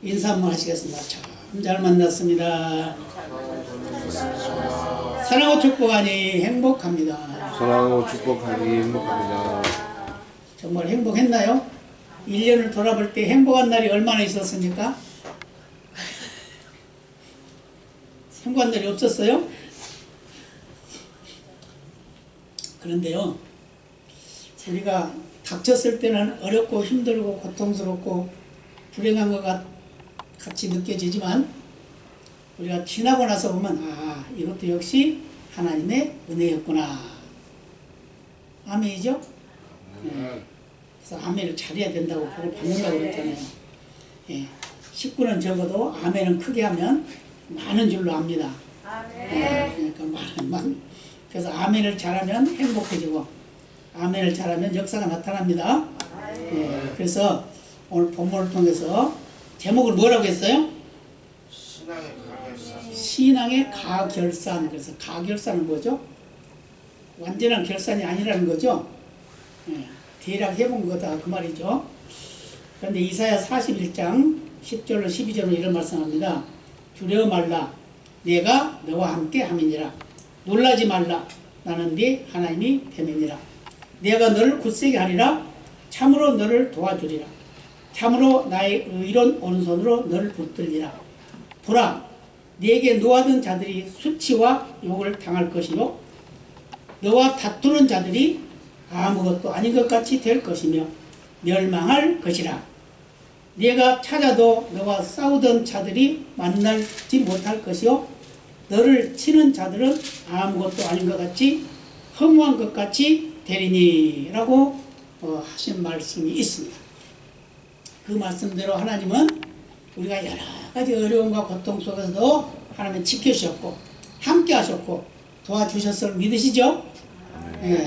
인사 한번 하시겠습니다. 참 잘 만났습니다. 사랑하고 축복하니 행복합니다. 사랑하고 축복하니 행복합니다. 정말 행복했나요? 1년을 돌아볼 때 행복한 날이 얼마나 있었습니까? 행복한 날이 없었어요? 그런데요, 우리가 닥쳤을 때는 어렵고 힘들고 고통스럽고 불행한 것 같이 느껴지지만 우리가 지나고 나서 보면 아, 이것도 역시 하나님의 은혜였구나. 아멘이죠? 네. 그래서 아멘을 잘해야 된다고 복을 받는다고 그랬잖아요. 예. 식구는 적어도 아멘은 크게 하면 많은 줄로 압니다. 예. 그러니까 그래서 아멘을 잘하면 행복해지고 아멘을 잘하면 역사가 나타납니다. 예. 그래서 오늘 본문을 통해서 제목을 뭐라고 했어요? 신앙의 가결산. 그래서 가결산은 뭐죠? 완전한 결산이 아니라는 거죠. 예. 대략 해본 거다 그 말이죠. 그런데 이사야 41장 10절로 12절로 이런 말씀합니다. 두려워 말라 내가 너와 함께 함이니라. 놀라지 말라 나는 네 하나님이 됨이니라. 내가 너를 굳세게 하리라. 참으로 너를 도와주리라. 참으로 나의 의로운 오른손으로 너를 붙들리라. 보라 네게 노하던 자들이 수치와 욕을 당할 것이요 너와 다투는 자들이 아무것도 아닌 것 같이 될 것이며 멸망할 것이라. 네가 찾아도 너와 싸우던 자들이 만나지 못할 것이요 너를 치는 자들은 아무것도 아닌 것 같이 허무한 것 같이 되리니 라고 하신 말씀이 있습니다. 그 말씀대로 하나님은 우리가 여러 가지 어려움과 고통 속에서도 하나님은 지켜주셨고 함께 하셨고 도와주셨음을 믿으시죠? 네.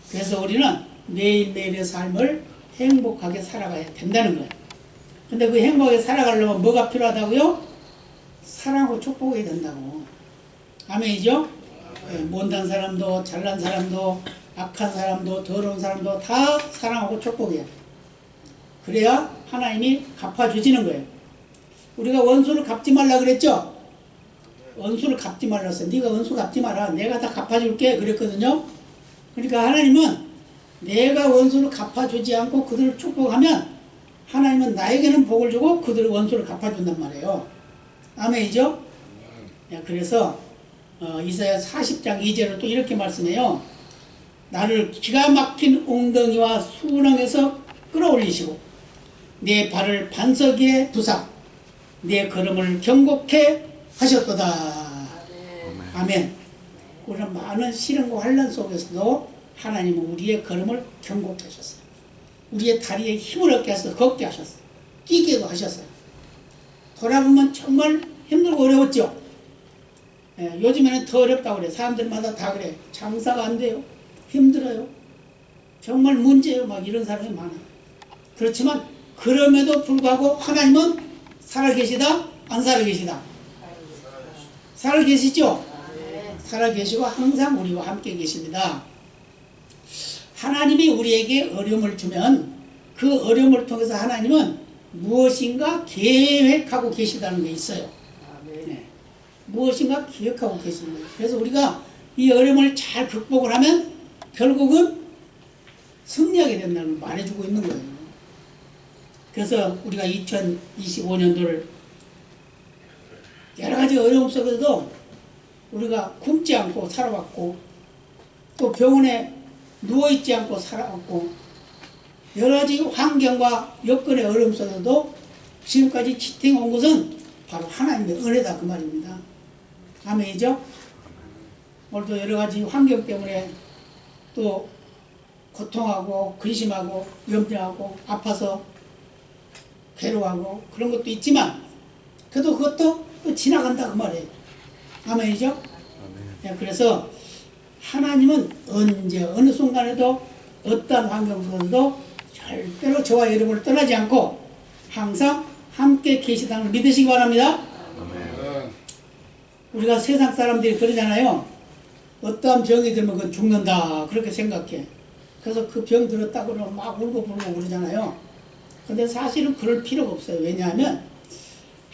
그래서 우리는 매일매일의 삶을 행복하게 살아가야 된다는 거예요. 근데 그 행복하게 살아가려면 뭐가 필요하다고요? 사랑하고 축복해야 된다고. 아멘이죠? 네, 못난 사람도 잘난 사람도 악한 사람도 더러운 사람도 다 사랑하고 축복해야 돼요. 그래야 하나님이 갚아주시는 거예요. 우리가 원수를 갚지 말라 그랬죠? 원수를 갚지 말랐어요. 네가 원수 갚지 마라. 내가 다 갚아줄게 그랬거든요. 그러니까 하나님은 내가 원수를 갚아주지 않고 그들을 축복하면 하나님은 나에게는 복을 주고 그들의 원수를 갚아준단 말이에요. 아멘이죠? 그래서 이사야 40장 2절은 또 이렇게 말씀해요. 나를 기가 막힌 웅덩이와 수렁에서 끌어올리시고 내 발을 반석 위에 두사 내 걸음을 경고케 하셨도다. 아멘. 우리는 많은 시련과 환난 속에서도 하나님은 우리의 걸음을 경고케 하셨어요. 우리의 다리에 힘을 얻게 하셔서 걷게 하셨어요. 뛰게도 하셨어요. 돌아보면 정말 힘들고 어려웠죠. 예, 요즘에는 더 어렵다고 그래. 사람들마다 다 그래. 장사가 안 돼요. 힘들어요. 정말 문제예요. 막 이런 사람이 많아요. 그렇지만 그럼에도 불구하고 하나님은 살아계시다? 안 살아계시다? 살아계시죠? 살아계시고 항상 우리와 함께 계십니다. 하나님이 우리에게 어려움을 주면 그 어려움을 통해서 하나님은 무엇인가 계획하고 계시다는 게 있어요. 네. 무엇인가 계획하고 계시는 거예요. 그래서 우리가 이 어려움을 잘 극복을 하면 결국은 승리하게 된다는 걸 말해주고 있는 거예요. 그래서 우리가 2025년도를 여러 가지 어려움 속에서도 우리가 굶지 않고 살아왔고 또 병원에 누워있지 않고 살아왔고 여러 가지 환경과 여건의 어려움 속에서도 지금까지 지탱해 온 것은 바로 하나님의 은혜다 그 말입니다. 아멘이죠? 오늘도 여러 가지 환경 때문에 또 고통하고 근심하고 염려하고 아파서 괴로워하고 그런 것도 있지만 그래도 그것도 또 지나간다 그 말이에요. 아멘이죠? 네, 그래서 하나님은 언제 어느 순간에도 어떤 환경 속에서도 절대로 저와 여러분을 떠나지 않고 항상 함께 계시다는 걸 믿으시기 바랍니다. 우리가 세상 사람들이 그러잖아요. 어떠한 병이 들면 그건 죽는다 그렇게 생각해. 그래서 그 병 들었다고 그러면 막 울고 불고 그러잖아요. 근데 사실은 그럴 필요가 없어요. 왜냐하면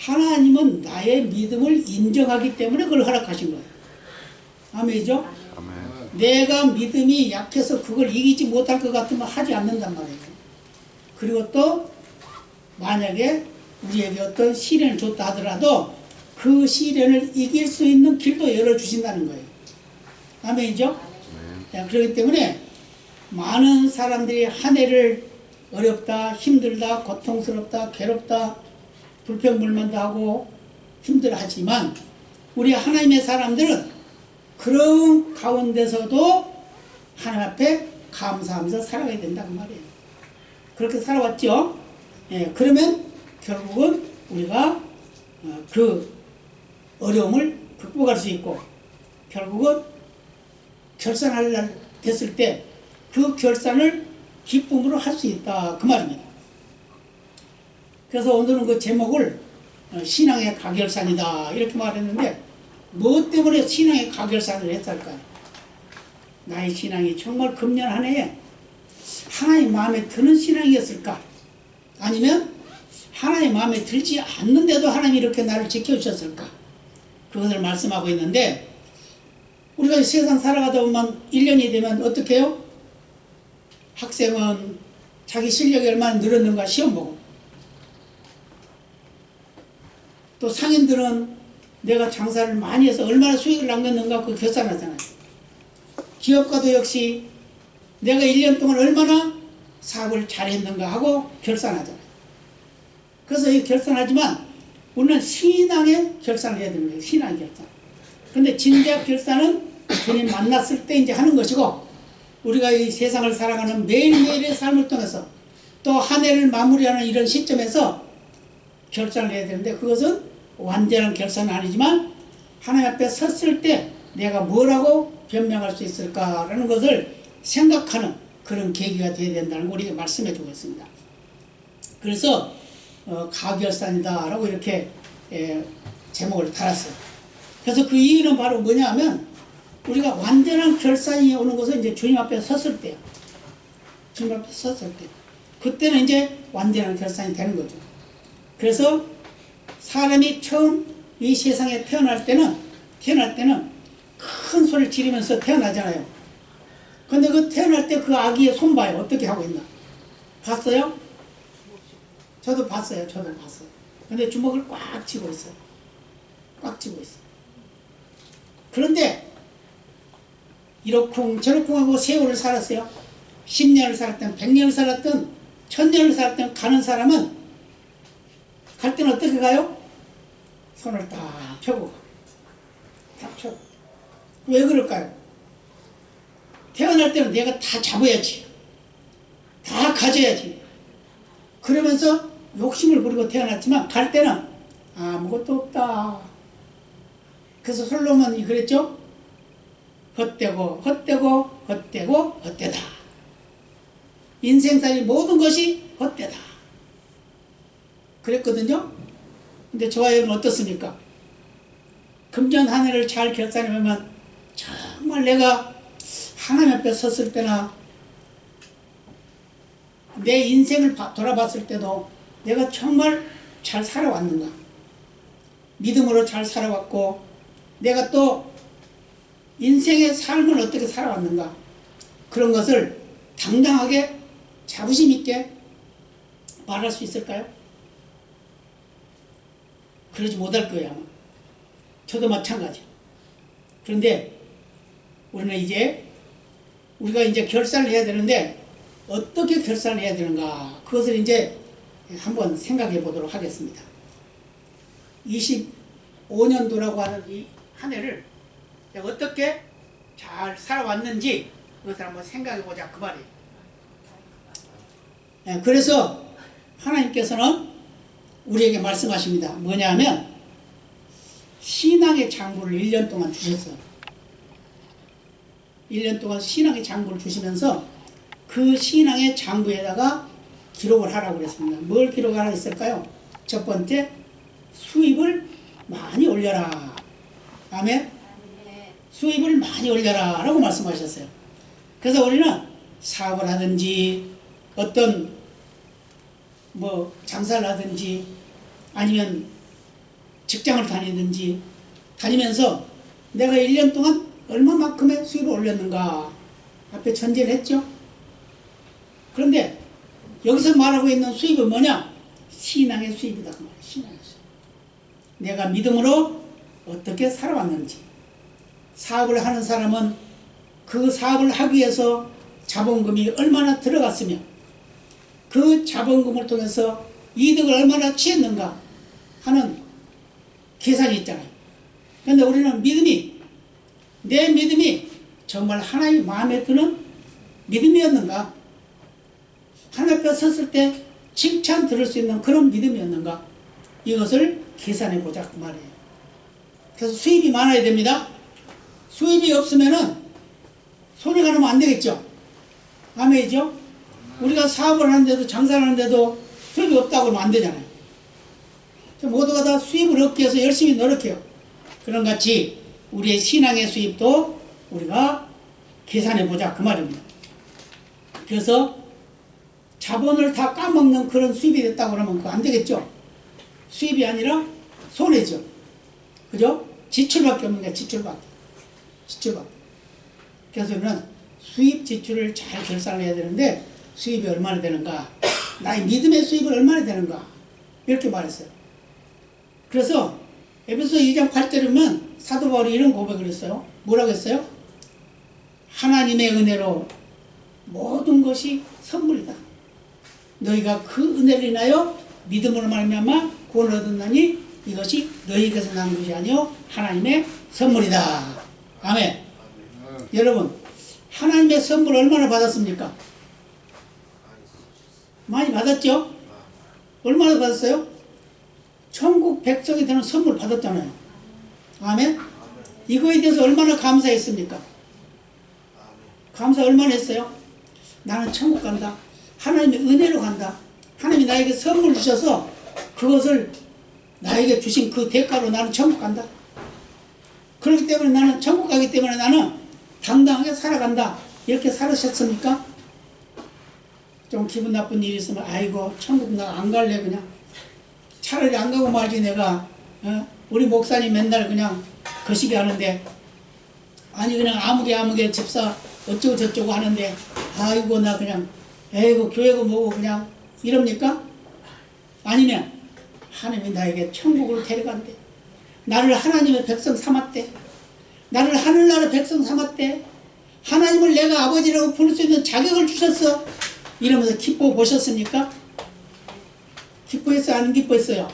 하나님은 나의 믿음을 인정하기 때문에 그걸 허락하신 거예요. 아멘이죠? 아멘. 내가 믿음이 약해서 그걸 이기지 못할 것 같으면 하지 않는단 말이에요. 그리고 또 만약에 우리에게 어떤 시련을 줬다 하더라도 그 시련을 이길 수 있는 길도 열어주신다는 거예요. 아멘이죠? 그렇기 때문에 많은 사람들이 한 해를 어렵다, 힘들다, 고통스럽다, 괴롭다, 불평불만도 하고 힘들어하지만 우리 하나님의 사람들은 그런 가운데서도 하나님 앞에 감사하면서 살아가야 된다고 말이에요. 그렇게 살아왔죠. 예, 그러면 결국은 우리가 그 어려움을 극복할 수 있고 결국은 결산할 날 됐을 때 그 결산을 기쁨으로 할 수 있다 그 말입니다. 그래서 오늘은 그 제목을 신앙의 가결산이다 이렇게 말했는데 무엇 때문에 신앙의 가결산을 했을까요? 나의 신앙이 정말 금년 한 해에 하나님 마음에 드는 신앙이었을까? 아니면 하나님 마음에 들지 않는데도 하나님이 이렇게 나를 지켜주셨을까? 그것을 말씀하고 있는데 우리가 세상 살아가다 보면 1년이 되면 어떻게 해요? 학생은 자기 실력이 얼마나 늘었는가 시험 보고 또 상인들은 내가 장사를 많이 해서 얼마나 수익을 남겼는가 그 결산하잖아요. 기업가도 역시 내가 1년 동안 얼마나 사업을 잘했는가 하고 결산하잖아요. 그래서 이 결산하지만 우리는 신앙의 결산을 해야 되는 거예요. 신앙의 결산. 근데 진짜 결산은 주님 만났을 때 이제 하는 것이고 우리가 이 세상을 살아가는 매일매일의 삶을 통해서 또 한 해를 마무리하는 이런 시점에서 결산을 해야 되는데 그것은 완전한 결산은 아니지만 하나님 앞에 섰을 때 내가 뭐라고 변명할 수 있을까라는 것을 생각하는 그런 계기가 되어야 된다는 걸 우리가 말씀해 주고 있습니다. 그래서 가결산이다 라고 이렇게 제목을 달았어요. 그래서 그 이유는 바로 뭐냐 하면 우리가 완전한 결산이 오는 것은 이제 주님 앞에 섰을 때요. 주님 앞에 섰을 때. 그때는 이제 완전한 결산이 되는 거죠. 그래서 사람이 처음 이 세상에 태어날 때는 큰 소리를 지르면서 태어나잖아요. 근데 그 태어날 때 그 아기의 손 봐요. 어떻게 하고 있나. 봤어요? 저도 봤어요. 근데 주먹을 꽉 쥐고 있어요. 꽉 쥐고 있어요. 그런데 이러쿵 저러쿵 하고 세월을 살았어요. 10년을 살았든 100년을 살았든 1000년을 살았든 가는 사람은 갈 때는 어떻게 가요? 손을 딱 펴고 딱 펴고. 왜 그럴까요? 태어날 때는 내가 다 잡아야지. 다 가져야지. 그러면서 욕심을 부리고 태어났지만 갈 때는 아무것도 없다. 그래서 솔로몬이 그랬죠? 헛되고 헛되고 헛되고 헛되다. 인생살이 모든 것이 헛되다. 그랬거든요. 근데 저와 여러분 어떻습니까? 금년 한 해를 잘 결산해보면 정말 내가 하나님 앞에 섰을 때나 내 인생을 돌아봤을 때도 내가 정말 잘 살아왔는가, 믿음으로 잘 살아왔고 내가 또 인생의 삶을 어떻게 살아왔는가, 그런 것을 당당하게 자부심 있게 말할 수 있을까요? 그러지 못할 거예요. 아마. 저도 마찬가지. 그런데 우리는 우리가 이제 결산을 해야 되는데 어떻게 결산을 해야 되는가, 그것을 이제 한번 생각해 보도록 하겠습니다. 25년도라고 하는 이 한 해를 내가 어떻게 잘 살아왔는지 그것을 한번 생각해 보자 그 말이에요. 그래서 하나님께서는 우리에게 말씀하십니다. 뭐냐 하면 신앙의 장부를 1년 동안 주셨어요. 1년 동안 신앙의 장부를 주시면서 그 신앙의 장부에다가 기록을 하라고 그랬습니다. 뭘 기록하라 했을까요? 첫 번째, 수입을 많이 올려라. 아멘? 수입을 많이 올려라 라고 말씀하셨어요. 그래서 우리는 사업을 하든지 어떤 장사를 하든지 아니면 직장을 다니든지 다니면서 내가 1년 동안 얼마만큼의 수입을 올렸는가 앞에 전제를 했죠. 그런데 여기서 말하고 있는 수입은 뭐냐? 신앙의 수입이다. 그 말이에요. 신앙의 수입. 내가 믿음으로 어떻게 살아왔는지. 사업을 하는 사람은 그 사업을 하기 위해서 자본금이 얼마나 들어갔으며 그 자본금을 통해서 이득을 얼마나 취했는가 하는 계산이 있잖아요. 그런데 우리는 내 믿음이 정말 하나님 마음에 드는 믿음이었는가? 하나님 앞에 섰을 때 칭찬 들을 수 있는 그런 믿음이었는가? 이것을 계산해 보자 그 말이에요. 그래서 수입이 많아야 됩니다. 수입이 없으면은 손해가 나면 안 되겠죠. 아멘이죠? 우리가 사업을 하는데도 장사를 하는데도 수입이 없다고 그러면 안 되잖아요. 모두가 다 수입을 얻기 위해서 열심히 노력해요. 그런 같이 우리의 신앙의 수입도 우리가 계산해 보자 그 말입니다. 그래서 자본을 다 까먹는 그런 수입이 됐다고 그러면 그거 안 되겠죠. 수입이 아니라 손해죠. 그죠? 지출밖에 없는 게 지출밖에. 그래서 우리는 수입 지출을 잘 결산을 해야 되는데 수입이 얼마나 되는가, 나의 믿음의 수입은 얼마나 되는가 이렇게 말했어요. 그래서 에베소 2장 8절에 보면 사도 바울이 이런 고백을 했어요. 뭐라고 했어요? 하나님의 은혜로 모든 것이 선물이다. 너희가 그 은혜를 인하여 믿음으로 말미암아 구원을 얻었나니 이것이 너희에게서 난 것이 아니요 하나님의 선물이다. 아멘. 여러분, 하나님의 선물 얼마나 받았습니까? 많이 받았죠? 얼마나 받았어요? 천국 백성이 되는 선물 받았잖아요. 아멘? 이거에 대해서 얼마나 감사했습니까? 감사 얼마나 했어요? 나는 천국 간다. 하나님의 은혜로 간다. 하나님이 나에게 선물 주셔서 그것을 나에게 주신 그 대가로 나는 천국 간다. 그렇기 때문에 나는 천국 가기 때문에 나는 당당하게 살아간다. 이렇게 살으셨습니까? 좀 기분 나쁜 일이 있으면 아이고 천국 나 안 갈래 그냥 차라리 안 가고 말지 내가 우리 목사님 맨날 그냥 거시기 하는데 아니 그냥 아무개 집사 어쩌고 저쩌고 하는데 아이고 나 그냥 에이고 교회고 뭐고 그냥 이럽니까? 아니면 하나님이 나에게 천국으로 데려간대. 나를 하나님의 백성 삼았대. 나를 하늘나라 백성 삼았대. 하나님을 내가 아버지라고 부를 수 있는 자격을 주셨어. 이러면서 기뻐 보셨습니까? 기뻐했어요? 안 기뻐했어요?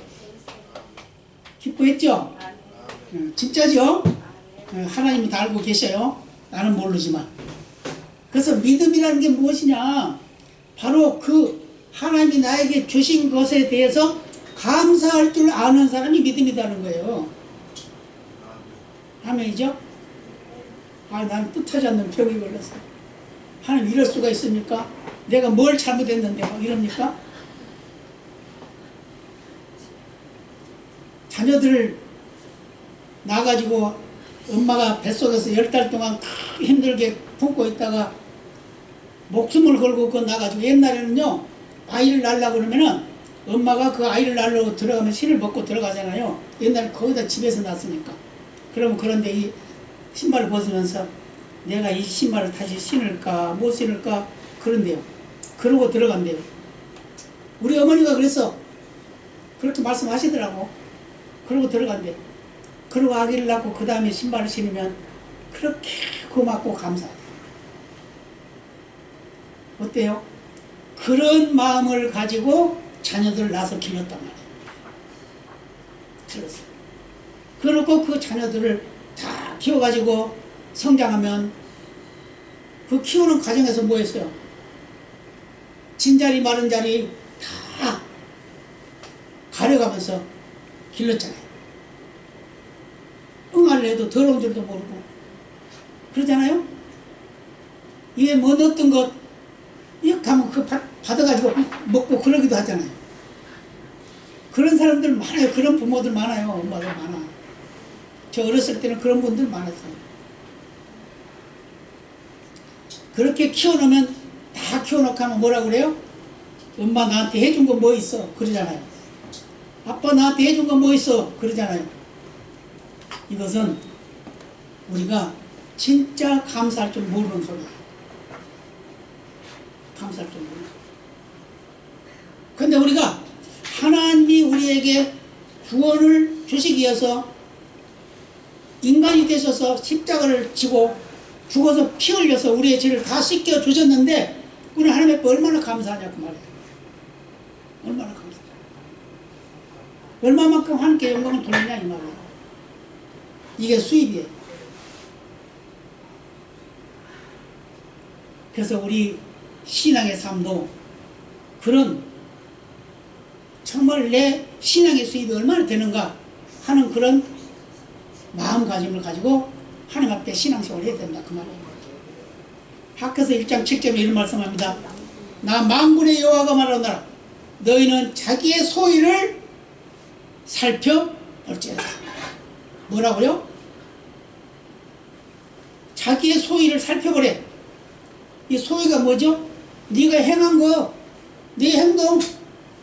기뻐했죠? 진짜죠? 하나님이 다 알고 계셔요. 나는 모르지만. 그래서 믿음이라는 게 무엇이냐? 바로 그 하나님이 나에게 주신 것에 대해서 감사할 줄 아는 사람이 믿음이라는 거예요. 아멘이죠? 나는 뜻하지 않는 병이 걸렸어. 하나님 이럴 수가 있습니까? 내가 뭘 잘못했는데 막 이럽니까? 자녀들을 낳아가지고 엄마가 뱃속에서 10달 동안 힘들게 품고 있다가 목숨을 걸고 그거 낳아가지고 옛날에는요 아이를 낳으려고 그러면은 엄마가 그 아이를 낳으려고 들어가면 신을 벗고 들어가잖아요. 옛날에 거기다 집에서 낳았으니까. 그러면 그런데 이 신발을 벗으면서 내가 이 신발을 다시 신을까 못 신을까 그런데요. 그러고 들어간대요. 우리 어머니가 그래서 그렇게 말씀하시더라고. 그러고 들어간대요. 그러고 아기를 낳고 그 다음에 신발을 신으면 그렇게 고맙고 감사해요. 어때요? 그런 마음을 가지고 자녀들을 낳아서 길렀단 말이에요. 들었어요. 그렇고 그 자녀들을 다 키워가지고 성장하면 그 키우는 과정에서 뭐 했어요? 진자리 마른 자리 다 가려가면서 길렀잖아요. 응아를 해도 더러운 줄도 모르고 그러잖아요. 이게 뭐 어떤 것 이렇게 하면 그 받아가지고 먹고 그러기도 하잖아요. 그런 사람들 많아요. 그런 부모들 많아요. 엄마들 많아. 저 어렸을 때는 그런 분들 많았어요. 그렇게 키워놓으면 다 키워놓고 하면 뭐라 그래요? 엄마 나한테 해준 거 뭐 있어? 그러잖아요. 아빠 나한테 해준 거 뭐 있어? 그러잖아요. 이것은 우리가 진짜 감사할 줄 모르는 소리예요. 감사할 줄 모르는 소리. 근데 우리가 하나님이 우리에게 구원을 주시기 위해서 인간이 되셔서 십자가를 지고 죽어서 피 흘려서 우리의 죄를 다 씻겨 주셨는데 우리 하나님 앞에 얼마나 감사하냐 그 말이에요. 얼마나 감사해요. 얼마만큼 하나님께 영광을 돌리냐 이 말이에요. 이게 수입이에요. 그래서 우리 신앙의 삶도 그런 정말 내 신앙의 수입이 얼마나 되는가 하는 그런 마음가짐을 가지고 하나님 앞에 신앙생활을 해야 된다 그 말이에요. 학교에서 1장 7절에 이런 말씀합니다. 나 만군의 여호와가 말하노라 너희는 자기의 소유를 살펴볼지어다. 뭐라고요? 자기의 소유를 살펴보래. 이 소유가 뭐죠? 네가 행한 거, 네 행동,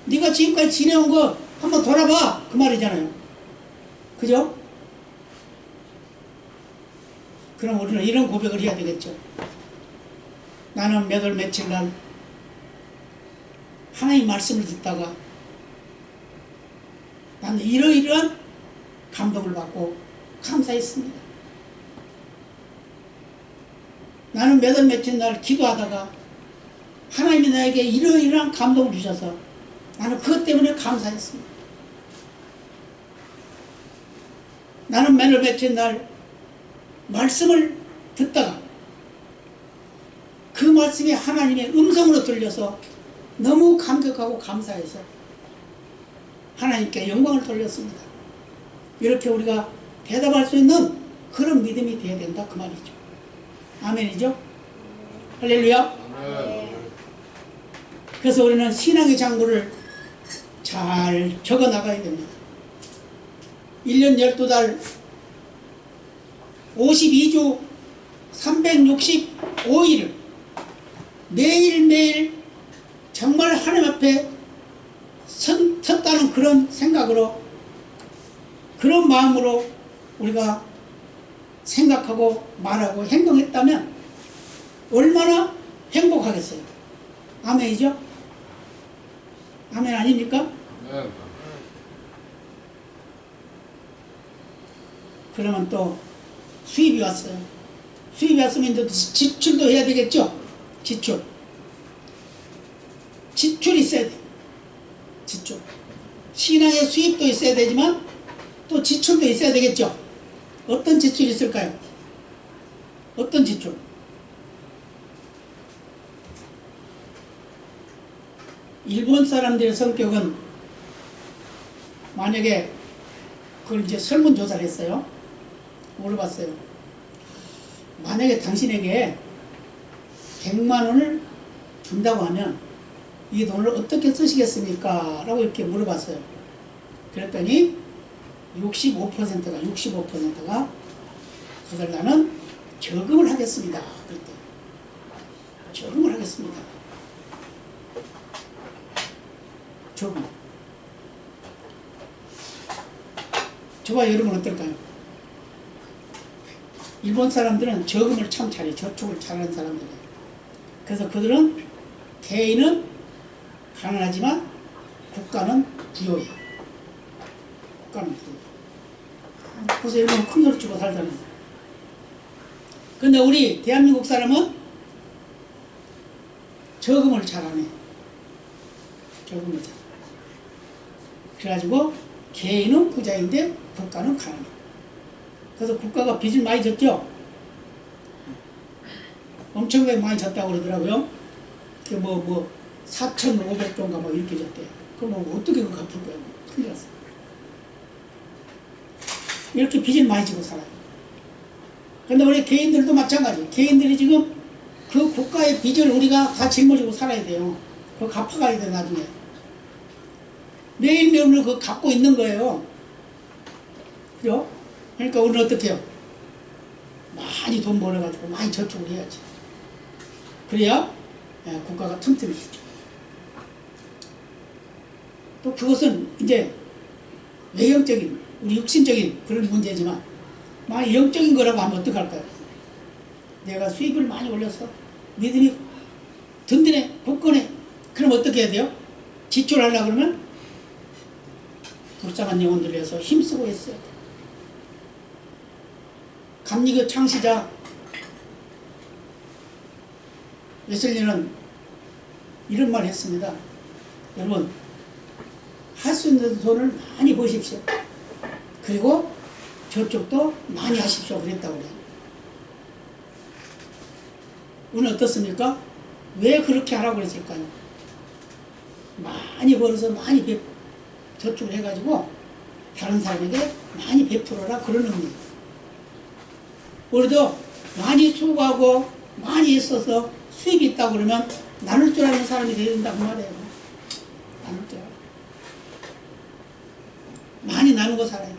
네가 지금까지 지내온 거 한번 돌아봐 그 말이잖아요. 그죠? 그럼 우리는 이런 고백을 해야 되겠죠. 나는 몇 월 며칠 날 하나님 말씀을 듣다가 나는 이러이러한 감동을 받고 감사했습니다. 나는 몇 월 며칠 날 기도하다가 하나님이 나에게 이러이러한 감동을 주셔서 나는 그것 때문에 감사했습니다. 나는 몇 월 며칠 날 말씀을 듣다가 그 말씀이 하나님의 음성으로 들려서 너무 감격하고 감사해서 하나님께 영광을 돌렸습니다. 이렇게 우리가 대답할 수 있는 그런 믿음이 되어야 된다 그 말이죠. 아멘이죠? 할렐루야. 그래서 우리는 신앙의 장부를 잘 적어 나가야 됩니다. 1년 12달 52주 365일을 매일매일 정말 하나님 앞에 섰다는 그런 생각으로 그런 마음으로 우리가 생각하고 말하고 행동했다면 얼마나 행복하겠어요. 아멘이죠? 아멘 아닙니까? 그러면 또 수입이 왔어요. 수입이 왔으면 이제 지출도 해야 되겠죠? 지출이 있어야 돼. 지출. 신앙의 수입도 있어야 되지만 또 지출도 있어야 되겠죠? 어떤 지출이 있을까요? 어떤 지출? 일본 사람들의 성격은 만약에 그걸 이제 설문조사를 했어요. 물어봤어요. 만약에 당신에게 100만 원을 준다고 하면 이 돈을 어떻게 쓰시겠습니까? 라고 이렇게 물어봤어요. 그랬더니 65%가 그걸 나는 저금을 하겠습니다. 그랬대요. 저금을 하겠습니다. 저금. 저와 여러분 어떨까요? 일본 사람들은 저금을 참 잘해. 저축을 잘하는 사람들이에요. 그래서 그들은 개인은 가난하지만 국가는 부여해요. 국가는 부여해요. 그래서 일본은 큰 소리 치고 살잖아요. 근데 우리 대한민국 사람은 저금을 잘하네. 저금을 잘. 그래가지고 개인은 부자인데 국가는 가난해. 그래서 국가가 빚을 많이 졌죠. 엄청나게 많이 졌다고 그러더라고요. 그 4,500조인가 뭐 이렇게 졌대요. 그럼 어떻게 그거 갚을 거야? 큰일 났어. 이렇게 빚을 많이 지고 살아요. 근데 우리 개인들도 마찬가지. 개인들이 지금 그 국가의 빚을 우리가 다 짊어지고 살아야 돼요. 그거 갚아가야 돼 나중에. 매일매일 그거 갚고 있는 거예요. 그죠? 그러니까 우리는 어떻게 해요? 많이 돈 벌어가지고 많이 저축을 해야지. 그래야 국가가 튼튼해지죠. 또 그것은 이제 외형적인, 우리 육신적인 그런 문제지만 만약 영적인 거라고 하면 어떡할까요? 내가 수입을 많이 올렸어. 믿음이 든든해, 굳건해. 그럼 어떻게 해야 돼요? 지출하려고 그러면 불쌍한 영혼들 위해서 힘쓰고 했어야 돼. 감리교 창시자 웨슬리는 이런 말 했습니다. 여러분, 할 수 있는 돈을 많이 버십시오. 그리고 저쪽도 많이 하십시오. 그랬다고 그래요. 오늘 어떻습니까? 왜 그렇게 하라고 그랬을까요? 많이 벌어서 많이 저축을 해가지고 다른 사람에게 많이 베풀어라, 그런 의미예요. 우리도 많이 수고하고 많이 있어서 수입이 있다고 그러면 나눌 줄 아는 사람이 되어야 된다고 말해요. 나눌 줄 알아. 많이 나누고 살아야 돼.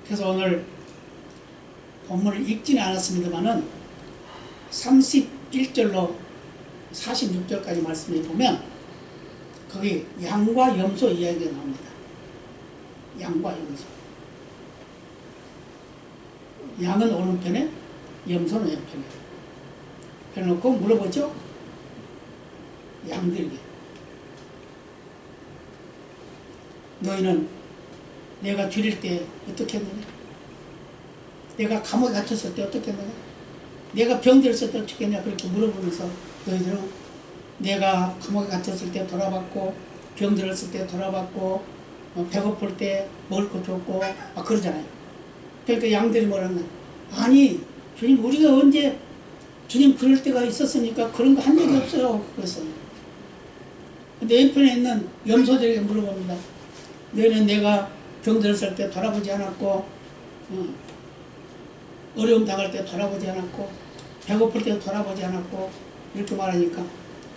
그래서 오늘 본문을 읽지는 않았습니다만은 31절로 46절까지 말씀해 보면 거기 양과 염소 이야기가 나옵니다. 양과 염소. 양은 오른편에, 염소는 왼편에. 그래놓고 물어보죠. 양들에게. 너희는 내가 줄일 때 어떻게 했느냐? 내가 감옥에 갇혔을 때 어떻게 했느냐? 내가 병들었을 때 어떻게 했냐? 그렇게 물어보면서 너희들은 내가 감옥에 갇혔을 때 돌아봤고, 병들었을 때 돌아봤고, 배고플 때 먹을 거 줬고, 그러잖아요. 그러니까 양들이 뭐라나? 아니, 주님, 우리가 언제 주님 그럴 때가 있었으니까 그런 거 한 적이 없어요. 그래서. 근데 왼편에 있는 염소들에게 물어봅니다. 너희는 내가 병들었을 때 돌아보지 않았고, 어려움 당할 때 돌아보지 않았고, 배고플 때 돌아보지 않았고, 이렇게 말하니까,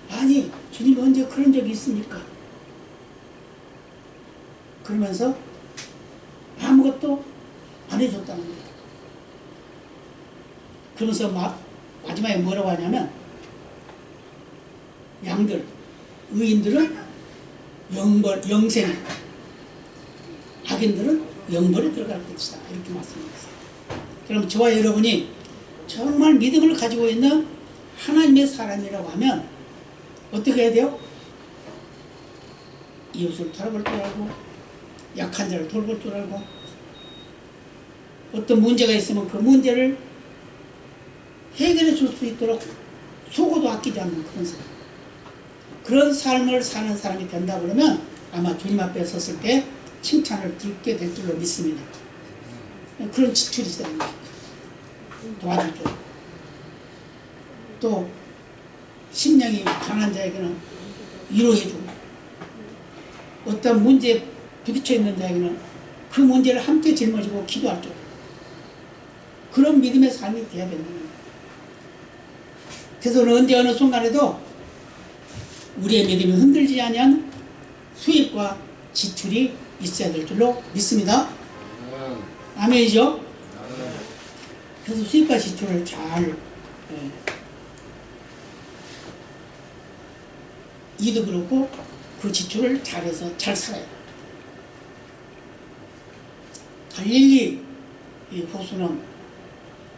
아니, 주님 언제 그런 적이 있습니까? 그러면서 아무것도 안 해줬다는 거예요. 그러면서 마지막에 뭐라고 하냐면, 양들, 의인들은 영생에, 악인들은 영벌에 들어갈 것이다. 이렇게 말씀드렸어요. 그럼 저와 여러분이 정말 믿음을 가지고 있는 하나님의 사람이라고 하면 어떻게 해야 돼요? 이웃을 돌아볼 줄 알고, 약한 자를 돌볼 줄 알고, 어떤 문제가 있으면 그 문제를 해결해 줄 수 있도록 속어도 아끼지 않는 그런 사람. 그런 삶을 사는 사람이 된다 그러면 아마 주님 앞에 섰을 때 칭찬을 듣게 될 줄로 믿습니다. 그런 지출이 있어야 됩니다. 도와줄 줄. 또 심령이 강한 자에게는 위로해주고, 어떤 문제에 부딪혀 있는 자에게는 그 문제를 함께 짊어지고 기도할 줄. 그런 믿음의 삶이 돼야 된다는 거예요. 그래서 언제 어느 순간에도 우리의 믿음이 흔들리지 않은 수입과 지출이 있어야 될 줄로 믿습니다. 아멘이죠? 그래서 수입과 지출을 잘 이도 그렇고 그 지출을 잘해서 잘 살아요. 갈릴리 호수는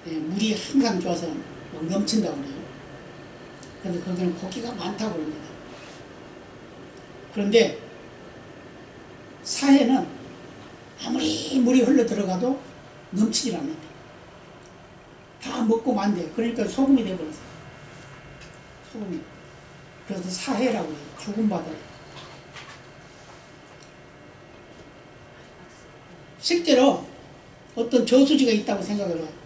물이 항상 좋아서 넘친다고 그래요. 그래서 거기는 고기가 많다고 그럽니다. 그런데 사해는 아무리 물이 흘러 들어가도 넘치질 않는다. 다 먹고 만대. 그러니까 소금이 되어버렸어요. 소금이. 그래서 사해라고 해요. 죽은 바다예요. 실제로 어떤 저수지가 있다고 생각해봐요.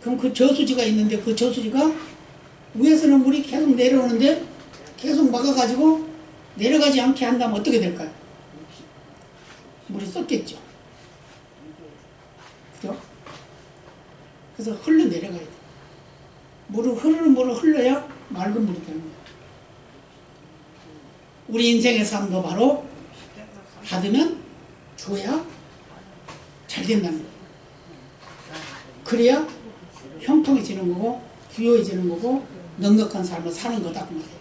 그럼 그 저수지가 있는데 그 저수지가 위에서는 물이 계속 내려오는데 계속 막아가지고 내려가지 않게 한다면 어떻게 될까요? 물이 썩겠죠. 그죠? 그래서 흘러내려가야 돼. 흐르는 물을 흘러야 맑은 물이 되는 거예요. 우리 인생의 삶도 바로 받으면 줘야 잘 된다는 거예요. 그래야 형통해지는 거고 부유해지는 거고 넉넉한 삶을 사는 거다 그 말이에요.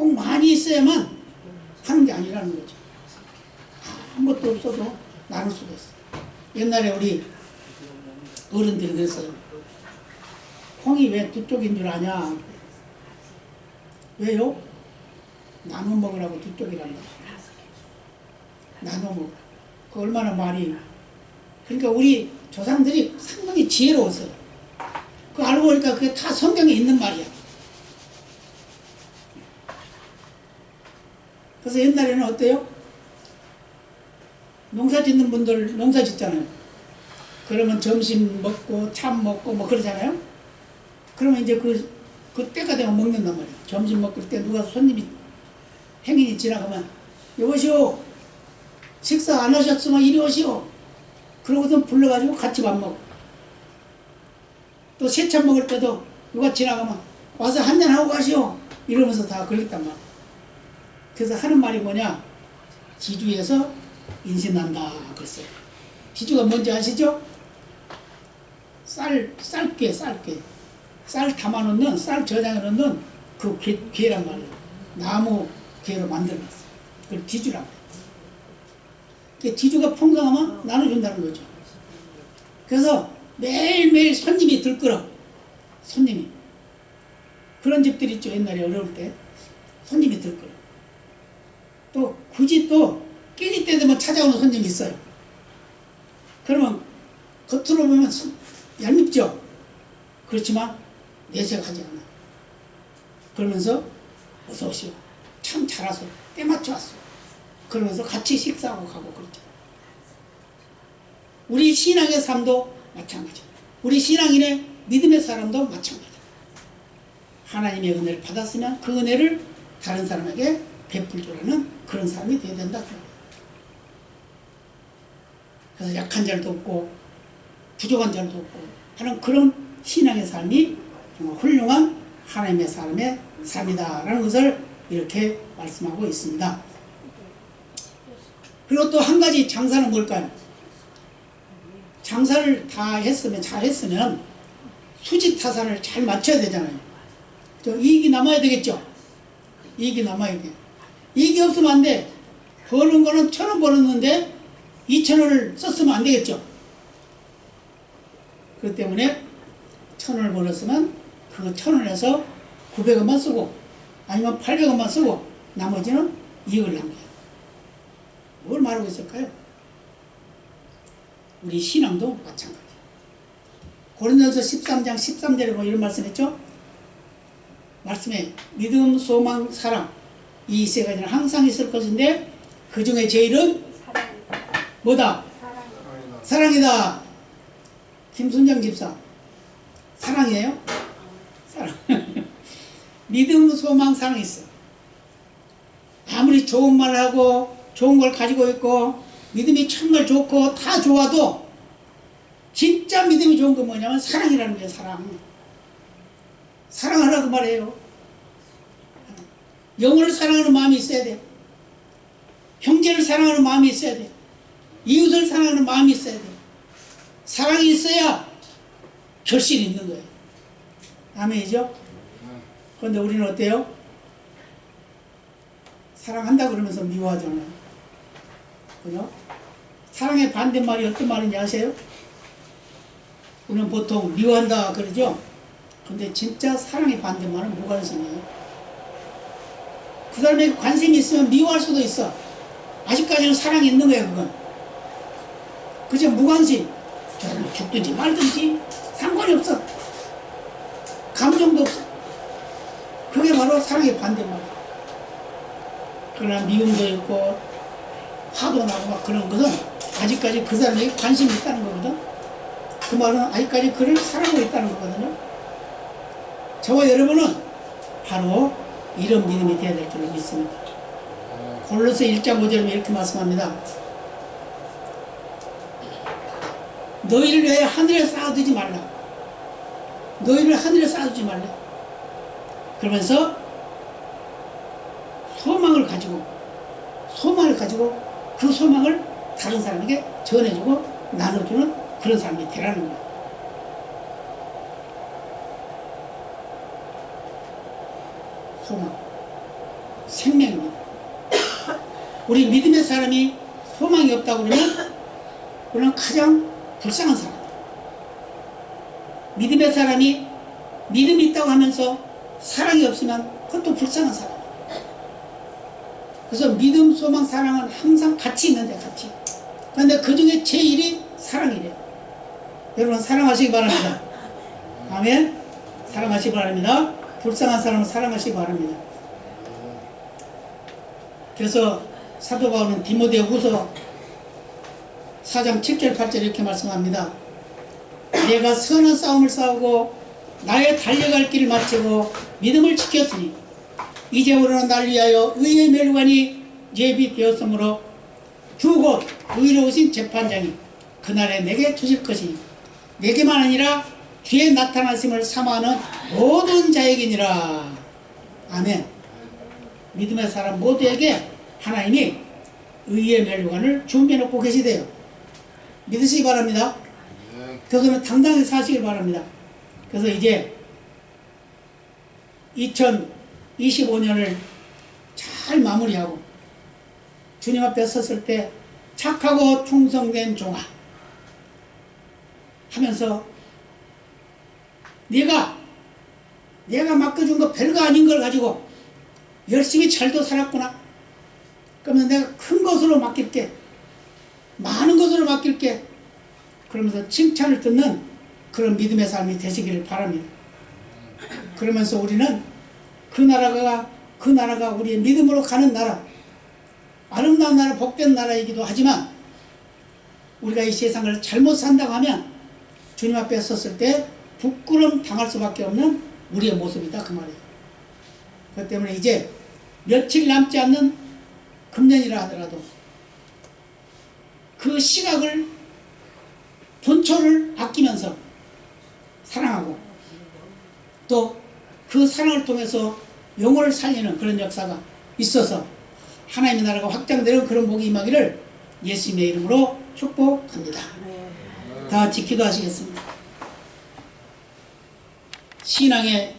꼭 많이 있어야만 하는 게 아니라는 거죠. 아무것도 없어도 나눌 수가 있어. 옛날에 우리 어른들이 그랬어요. 콩이 왜 두 쪽인 줄 아냐? 왜요? 나눠 먹으라고 두 쪽이란다. 나눠 먹으라. 그 얼마나 말이. 그러니까 우리 조상들이 상당히 지혜로웠어요. 그 알고 보니까 그게 다 성경에 있는 말이야. 그래서 옛날에는 어때요? 농사 짓는 분들 농사 짓잖아요. 그러면 점심 먹고 참 먹고 뭐 그러잖아요. 그러면 이제 그 때가 되면 먹는단 말이에요. 점심 먹을 때 누가 손님이 행인이 지나가면 여보시오 식사 안 하셨으면 이리 오시오. 그러고서 불러가지고 같이 밥 먹고 또 세찬 먹을 때도 누가 지나가면 와서 한잔하고 가시오 이러면서 다 걸렸단 말이에요. 그래서 하는 말이 뭐냐? 지주에서 인신난다 그랬어요. 지주가 뭔지 아시죠? 쌀게 쌀 담아놓는 쌀 저장해 놓는 그 괴란 말이에요. 나무 괴로 만들어놨어요. 그걸 지주라고 해요. 지주가 풍성하면 나눠준다는 거죠. 그래서 매일매일 손님이 들끓어. 손님이. 그런 집들 있죠. 옛날에 어려울 때. 손님이 들끓어. 또 굳이 또 끼니 때 되면 찾아오는 손님이 있어요. 그러면 겉으로 보면 얄밉죠. 그렇지만 내색하지 않아. 그러면서 어서 오시오. 참 잘 왔어. 때 맞춰 왔어. 그러면서 같이 식사하고 가고 그렇죠. 우리 신앙의 삶도 마찬가지야. 우리 신앙인의 믿음의 사람도 마찬가지야. 하나님의 은혜를 받았으면 그 은혜를 다른 사람에게 베풀 줄 아는 그런 사람이 되어야 된다. 그래서 약한 자를 돕고 부족한 자를 돕고 하는 그런 신앙의 삶이 정말 훌륭한 하나님의 사람의 삶이다라는 것을 이렇게 말씀하고 있습니다. 그리고 또 한 가지 장사는 뭘까요? 장사를 다 했으면 잘 했으면 수지타산을 잘 맞춰야 되잖아요. 이익이 남아야 되겠죠. 이익이 남아야 돼. 이익이 없으면 안 돼. 버는 거는 1,000원 벌었는데 2,000원을 썼으면 안 되겠죠. 그렇기 때문에 1,000원을 벌었으면 그 1,000원에서 900원만 쓰고 아니면 800원만 쓰고 나머지는 이익을 남겨요. 뭘 말하고 있을까요? 우리 신앙도 마찬가지예요. 고린도전서 13장 13절에 뭐 이런 말씀했죠? 말씀에 믿음, 소망, 사랑 이 세 가지는 항상 있을 것인데 그 중에 제일은 뭐다? 사랑이다. 김순정 집사 사랑이에요? 사랑. 믿음, 소망, 사랑이 있어. 아무리 좋은 말을 하고 좋은 걸 가지고 있고 믿음이 정말 좋고 다 좋아도 진짜 믿음이 좋은 건 뭐냐면 사랑이라는 거예요. 사랑. 사랑하라고 말해요. 영혼을 사랑하는 마음이 있어야 돼. 형제를 사랑하는 마음이 있어야 돼. 이웃을 사랑하는 마음이 있어야 돼. 사랑이 있어야 결실이 있는 거예요. 아멘이죠? 그런데 우리는 어때요? 사랑한다 그러면서 미워하잖아요. 그죠? 사랑의 반대말이 어떤 말인지 아세요? 우리는 보통 미워한다 그러죠? 근데 진짜 사랑의 반대말은 무관심이에요. 그 사람에게 관심이 있으면 미워할 수도 있어. 아직까지는 사랑이 있는 거야, 그건. 그저 무관심. 저 사람이 죽든지 말든지 상관이 없어. 감정도 없어. 그게 바로 사랑의 반대말. 그러나 미움도 있고 화도 나고 막 그런 것은 아직까지 그 사람에게 관심이 있다는 거거든. 그 말은 아직까지 그를 사랑하고 있다는 거거든요. 저와 여러분은 바로 이런 믿음이 되어야 될 줄을 믿습니다. 골로새 1장 5절에 이렇게 말씀합니다. 너희를 왜 하늘에 쌓아두지 말라. 너희를 하늘에 쌓아두지 말라. 그러면서 소망을 가지고 그 소망을 다른 사람에게 전해주고 나눠주는 그런 사람이 되라는 거예요. 소망. 생명입니다. 우리 믿음의 사람이 소망이 없다고 그러면 그는 가장 불쌍한 사람입니다. 믿음의 사람이 믿음이 있다고 하면서 사랑이 없으면 그것도 불쌍한 사람입니다. 그래서 믿음, 소망, 사랑은 항상 같이 있는데 같이. 그런데 그 중에 제일이 사랑이래요. 여러분 사랑하시기 바랍니다. 아멘. 사랑하시기 바랍니다. 불쌍한 사람은 사랑하시기 바랍니다. 그래서 사도 바울은 디모데후서 4장 7절 8절 이렇게 말씀합니다. 내가 선한 싸움을 싸우고 나의 달려갈 길을 마치고 믿음을 지켰으니 이제부로는 날 위하여 의의 멸관이 예비되었으므로 주 곧 의로우신 재판장이 그날에 내게 주실 것이니 내게만 아니라 뒤에 나타나심을 사모하는 모든 자에게니라. 아멘. 믿음의 사람 모두에게 하나님이 의의 멸관을 준비해 놓고 계시대요. 믿으시기 바랍니다. 그래서 당당히 사시길 바랍니다. 그래서 이제 2025년을 잘 마무리하고 주님 앞에 섰을 때 착하고 충성된 종아 하면서 내가 맡겨준 거 별거 아닌 걸 가지고 열심히 잘도 살았구나. 그러면 내가 큰 것으로 맡길게. 많은 것으로 맡길게. 그러면서 칭찬을 듣는 그런 믿음의 삶이 되시기를 바랍니다. 그러면서 우리는 그 나라가 우리의 믿음으로 가는 나라, 아름다운 나라, 복된 나라이기도 하지만 우리가 이 세상을 잘못 산다고 하면 주님 앞에 섰을 때 부끄럼 당할 수밖에 없는 우리의 모습이다 그 말이에요. 그렇기 때문에 이제 며칠 남지 않는 금년이라 하더라도 그 시각을 본초를 아끼면서 사랑하고 또 그 사랑을 통해서 영혼을 살리는 그런 역사가 있어서 하나님의 나라가 확장되는 그런 복이 임하기를 예수님의 이름으로 축복합니다. 다 같이 기도하시겠습니다. 신앙의